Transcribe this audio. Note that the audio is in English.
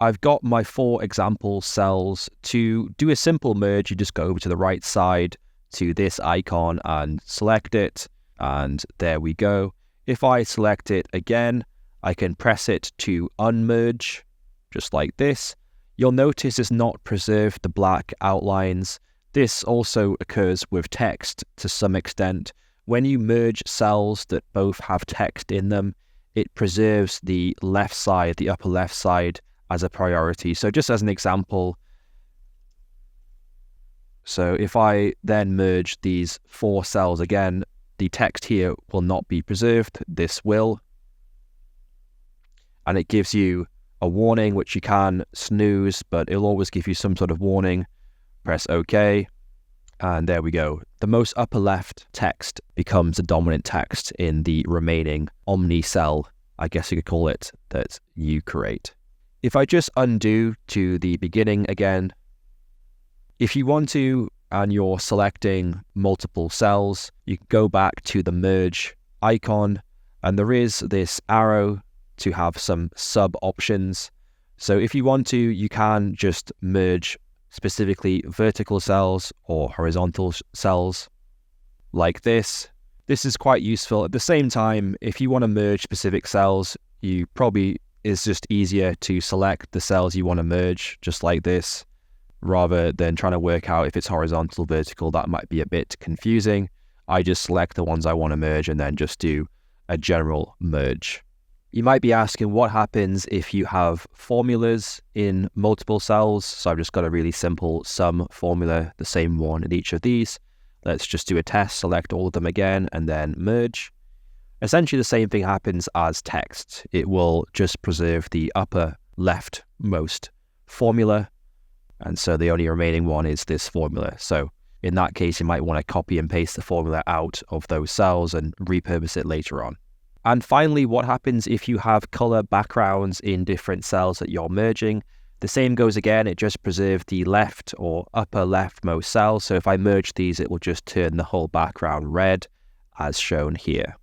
I've got my 4 example cells. To do a simple merge, you just go over to the right side to this icon and select it, and there we go. If I select it again, I can press it to unmerge, just like this. You'll notice it's not preserved the black outlines. This also occurs with text to some extent. When you merge cells that both have text in them, it preserves the left side, the upper left side, as a priority. So just as an example, so if I then merge these 4 cells again, the text here will not be preserved. This will. And it gives you a warning, which you can snooze, but it'll always give you some sort of warning. Press OK. And there we go. The most upper left text becomes the dominant text in the remaining Omni cell, I guess you could call it, that you create. If I just undo to the beginning again, if you want to, and you're selecting multiple cells, you can go back to the merge icon, and there is this arrow to have some sub options. So if you want to, you can just merge specifically vertical cells or horizontal cells like this. This is quite useful. At the same time, if you want to merge specific cells, it's just easier to select the cells you want to merge, just like this, rather than trying to work out if it's horizontal, vertical. That might be a bit confusing. I just select the ones I want to merge and then just do a general merge. You might be asking what happens if you have formulas in multiple cells. So I've just got a really simple sum formula, the same one in each of these. Let's just do a test, select all of them again, and then merge. Essentially the same thing happens as text. It will just preserve the upper leftmost formula, and so the only remaining one is this formula. So in that case, you might want to copy and paste the formula out of those cells and repurpose it later on. And finally, what happens if you have color backgrounds in different cells that you're merging? The same goes again, it just preserves the left or upper leftmost cell. So if I merge these, it will just turn the whole background red as shown here.